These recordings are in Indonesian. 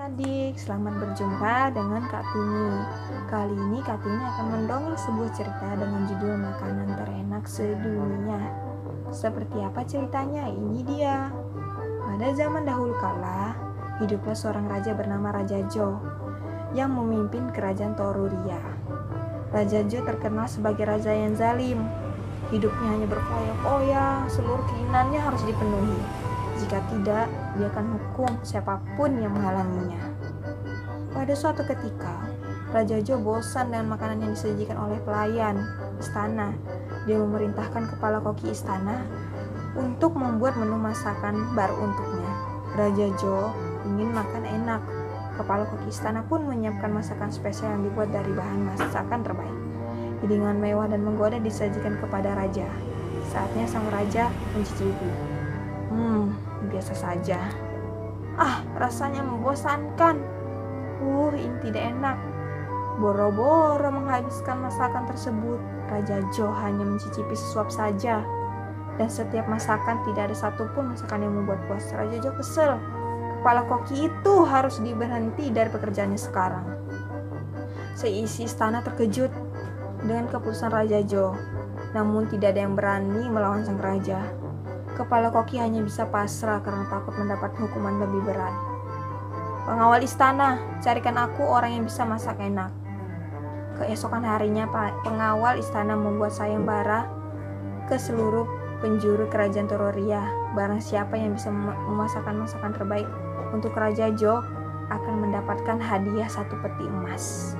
adik-adik, selamat berjumpa dengan Kak Tini. Kali ini Kak Tini akan mendongeng sebuah cerita dengan judul Makanan Terenak Sedunia. Seperti apa ceritanya? Ini dia. Pada zaman dahulu kala, hiduplah seorang raja bernama Raja Jo yang memimpin kerajaan Toruria. Raja Jo terkenal sebagai raja yang zalim. Hidupnya hanya berfoya-foya, seluruh keinginannya harus dipenuhi. Jika tidak, dia akan hukum siapapun yang menghalanginya. Pada suatu ketika, Raja Jo bosan dengan makanan yang disajikan oleh pelayan istana. Dia memerintahkan kepala koki istana untuk membuat menu masakan baru untuknya. Raja Jo ingin makan enak. Kepala koki istana pun menyiapkan masakan spesial yang dibuat dari bahan masakan terbaik. Hidangan mewah dan menggoda disajikan kepada raja. Saatnya sang raja mencicipi. Biasa saja. Rasanya membosankan. Ini tidak enak. Boro-boro menghabiskan masakan tersebut. Raja Jo hanya mencicipi sesuap saja. Dan setiap masakan tidak ada satupun masakan yang membuat puas. Raja Jo kesel. Kepala koki itu harus diberhenti dari pekerjaannya sekarang. Seisi istana terkejut dengan keputusan Raja Jo. Namun tidak ada yang berani melawan sang raja. Kepala koki hanya bisa pasrah karena takut mendapat hukuman lebih berat. Pengawal istana, carikan aku orang yang bisa masak enak. Keesokan harinya, pengawal istana membuat sayembara ke seluruh penjuru kerajaan Toruria. Barang siapa yang bisa memasakkan masakan terbaik untuk Raja Jo akan mendapatkan hadiah 1 peti emas.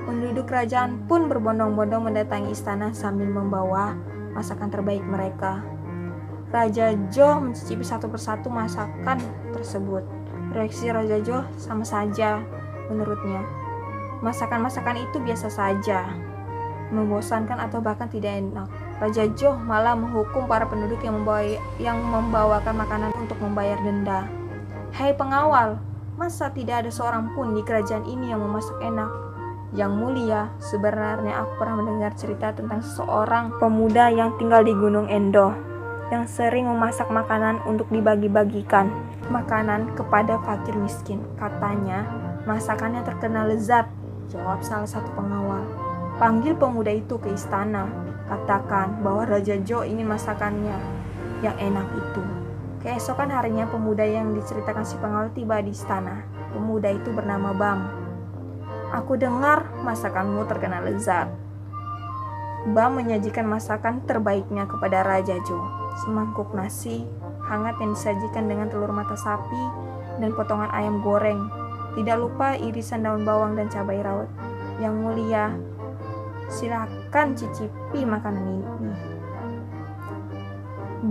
Penduduk kerajaan pun berbondong-bondong mendatangi istana sambil membawa masakan terbaik mereka. Raja Jo mencicipi satu persatu masakan tersebut. Reaksi Raja Jo sama saja menurutnya. Masakan-masakan itu biasa saja, membosankan atau bahkan tidak enak. Raja Jo malah menghukum para penduduk yang membawakan makanan untuk membayar denda. Hei pengawal, masa tidak ada seorang pun di kerajaan ini yang memasak enak? Yang mulia, sebenarnya aku pernah mendengar cerita tentang seseorang pemuda yang tinggal di Gunung Endo yang sering memasak makanan untuk dibagi-bagikan makanan kepada fakir miskin. Katanya, masakannya terkenal lezat, jawab salah satu pengawal. Panggil pemuda itu ke istana, katakan bahwa Raja Jo ingin masakannya yang enak itu. Keesokan harinya pemuda yang diceritakan si pengawal tiba di istana. Pemuda itu bernama Bam. Aku dengar masakanmu terkenal lezat. Bam menyajikan masakan terbaiknya kepada Raja Jo. Semangkuk nasi hangat yang disajikan dengan telur mata sapi dan potongan ayam goreng. Tidak lupa irisan daun bawang dan cabai rawit. Yang mulia, silakan cicipi makanan ini.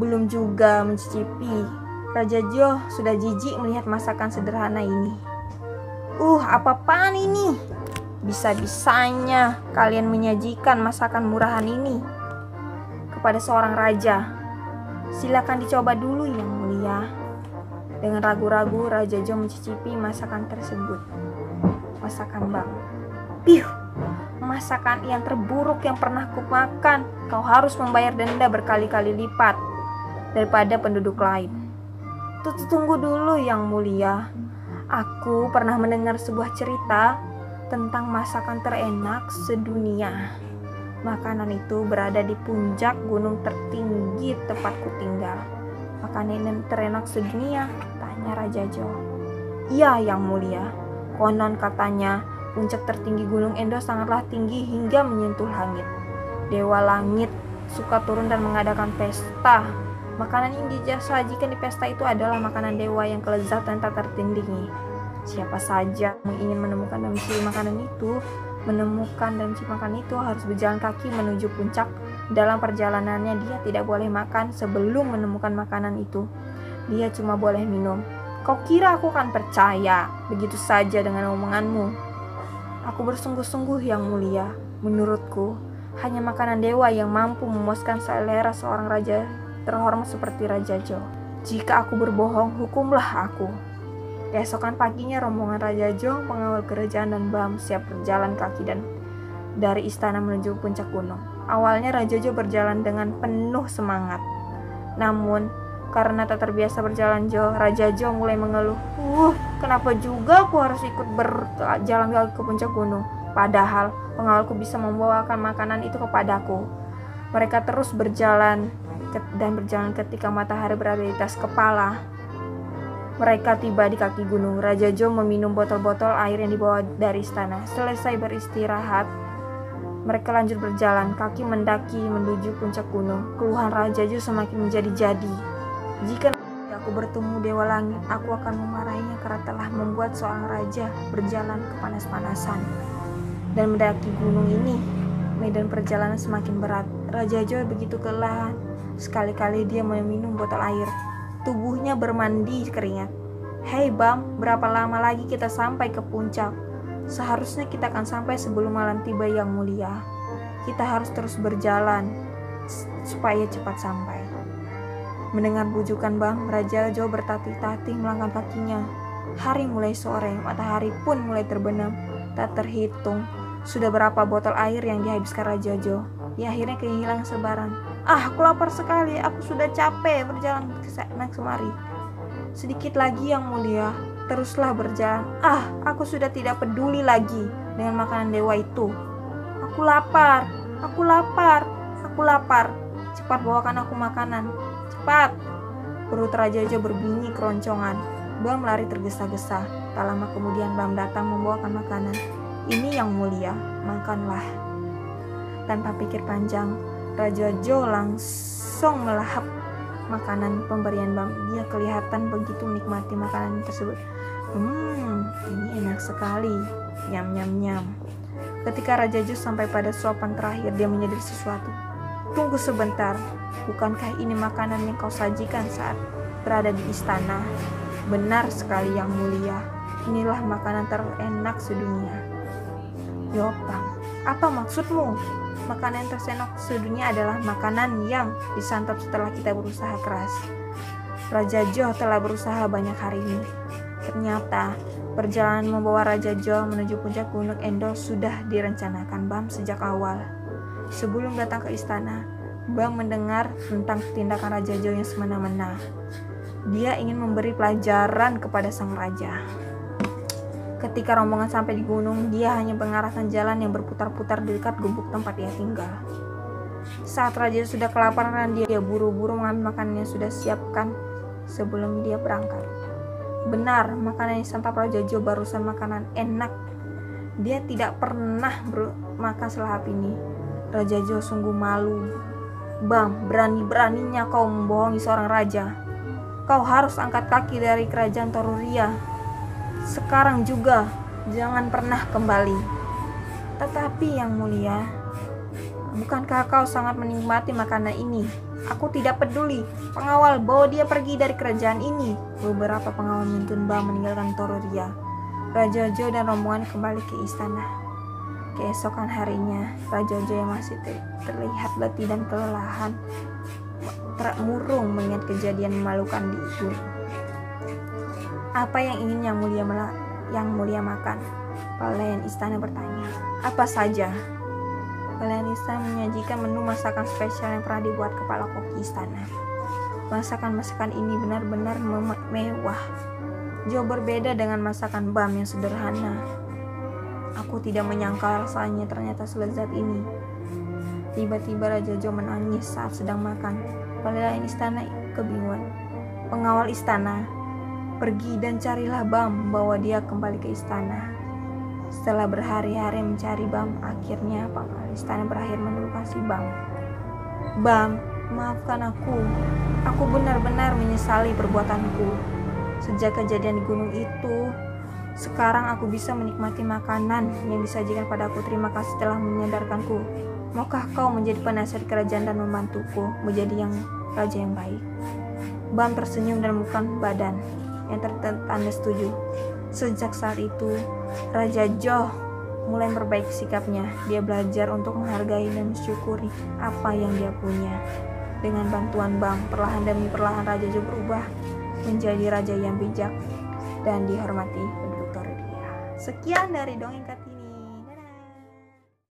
Belum juga mencicipi, Raja Jo sudah jijik melihat masakan sederhana ini. Apa-apaan ini? Bisa-bisanya kalian menyajikan masakan murahan ini kepada seorang raja. Silakan dicoba dulu yang mulia. Dengan ragu-ragu Raja Jo mencicipi masakan tersebut. Masakan Bang. Masakan yang terburuk yang pernah kumakan. Kau harus membayar denda berkali-kali lipat daripada penduduk lain. Tunggu dulu yang mulia. Aku pernah mendengar sebuah cerita tentang masakan terenak sedunia. Makanan itu berada di puncak gunung tertinggi tempatku tinggal. Makanan yang terenak sedunia? Tanya Raja Jo. Iya yang mulia. Konon katanya puncak tertinggi gunung Endo sangatlah tinggi hingga menyentuh langit. Dewa langit suka turun dan mengadakan pesta. Makanan yang disajikan di pesta itu adalah makanan dewa yang kelezatan tak tertandingi. Siapa saja yang ingin menemukan dan mencicipi makanan itu harus berjalan kaki menuju puncak. Dalam perjalanannya dia tidak boleh makan sebelum menemukan makanan itu. Dia cuma boleh minum. Kau kira aku akan percaya begitu saja dengan omonganmu? Aku bersungguh-sungguh yang mulia. Menurutku, hanya makanan dewa yang mampu memuaskan selera seorang raja terhormat seperti Raja Jo. Jika aku berbohong, hukumlah aku. Keesokan paginya rombongan Raja Jo, pengawal kerajaan dan Bam siap berjalan kaki dari istana menuju puncak gunung. Awalnya Raja Jo berjalan dengan penuh semangat. Namun, karena tak terbiasa berjalan Raja Jo mulai mengeluh. kenapa juga aku harus ikut berjalan kaki ke puncak gunung? Padahal pengawalku bisa membawakan makanan itu kepadaku. Mereka terus berjalan dan berjalan ketika matahari berada di atas kepala. Mereka tiba di kaki gunung. Raja Jo meminum botol-botol air yang dibawa dari istana. Selesai beristirahat, mereka lanjut berjalan kaki mendaki menuju puncak gunung. Keluhan Raja Jo semakin menjadi-jadi. Jika aku bertemu Dewa Langit, aku akan memarahinya karena telah membuat seorang raja berjalan kepanas-panasan dan mendaki gunung ini. Medan perjalanan semakin berat. Raja Jo begitu kelelahan. Sekali-kali dia meminum botol air. Tubuhnya bermandi keringat. Hei Bam, berapa lama lagi kita sampai ke puncak? Seharusnya kita akan sampai sebelum malam tiba yang mulia. Kita harus terus berjalan supaya cepat sampai. Mendengar bujukan Bam, Raja Jo bertatih-tatih melangkah kakinya. Hari mulai sore, matahari pun mulai terbenam. Tak terhitung sudah berapa botol air yang dihabiskan Raja Jo. Dia akhirnya kehilangan sebaran. Aku lapar sekali, aku sudah capek berjalan ke sana kemari. Sedikit lagi yang mulia, teruslah berjalan. Aku sudah tidak peduli lagi dengan makanan dewa itu. Aku lapar, aku lapar, aku lapar. Cepat bawakan aku makanan, cepat. Perut Raja Jo berbunyi keroncongan. Bam lari tergesa-gesa. Tak lama kemudian Bam datang membawakan makanan. Ini yang mulia, makanlah. Tanpa pikir panjang, Raja Jo langsung melahap makanan pemberian Bam. Dia kelihatan begitu menikmati makanan tersebut. Ini enak sekali. Nyam nyam nyam. Ketika Raja Jo sampai pada suapan terakhir, dia menyadari sesuatu. Tunggu sebentar, bukankah ini makanan yang kau sajikan saat berada di istana? Benar sekali yang mulia. Inilah makanan terenak sedunia. Bam, apa maksudmu? Makanan tersenok sedunia adalah makanan yang disantap setelah kita berusaha keras. Raja Jo telah berusaha banyak hari ini. Ternyata perjalanan membawa Raja Jo menuju puncak gunung Endor sudah direncanakan Bam sejak awal. Sebelum datang ke istana, Bam mendengar tentang tindakan Raja Jo yang semena-mena. Dia ingin memberi pelajaran kepada sang raja. Ketika rombongan sampai di gunung, dia hanya mengarahkan jalan yang berputar-putar di dekat gubuk tempat dia tinggal. Saat Raja sudah kelaparan, dia buru-buru mengambil makanan yang sudah siapkan sebelum dia berangkat. Benar, makanan yang disantap Raja Jo barusan makanan enak. Dia tidak pernah makan selahap ini. Raja Jo sungguh malu. Bam, berani-beraninya kau membohongi seorang raja. Kau harus angkat kaki dari kerajaan Toruria. Sekarang juga, jangan pernah kembali. Tetapi yang mulia, bukankah kau sangat menikmati makanan ini? Aku tidak peduli. Pengawal, bawa dia pergi dari kerajaan ini. Beberapa pengawal menuntun Bam meninggalkan Toruria. Raja Jo dan rombongan kembali ke istana. Keesokan harinya, Raja Jo yang masih terlihat letih dan kelelahan murung mengingat kejadian memalukan di gunung. Apa yang ingin yang mulia makan? Pelayan istana bertanya. Apa saja? Pelayan istana menyajikan menu masakan spesial yang pernah dibuat kepala koki istana. Masakan-masakan ini benar-benar mewah. Jauh berbeda dengan masakan Bam yang sederhana. Aku tidak menyangka rasanya ternyata selezat ini. Tiba-tiba Raja Jo menangis saat sedang makan. Pelayan istana kebingungan. Pengawal istana, pergi dan carilah Bam, bawa dia kembali ke istana. Setelah berhari-hari mencari Bam, akhirnya pengawal istana berakhir menemukan si Bam. Bam, maafkan aku. Aku benar-benar menyesali perbuatanku. Sejak kejadian di gunung itu, sekarang aku bisa menikmati makanan yang disajikan padaku. Terima kasih telah menyadarkanku. Maukah kau menjadi penasihat kerajaan dan membantuku menjadi raja yang baik? Bam tersenyum dan bukan badan yang tertanda setuju. Sejak saat itu, Raja Jo mulai memperbaiki sikapnya. Dia belajar untuk menghargai dan mensyukuri apa yang dia punya. Dengan bantuan Bam, perlahan demi perlahan Raja Jo berubah menjadi raja yang bijak dan dihormati penduduk Toruria. Sekian dari Dongeng Kartini.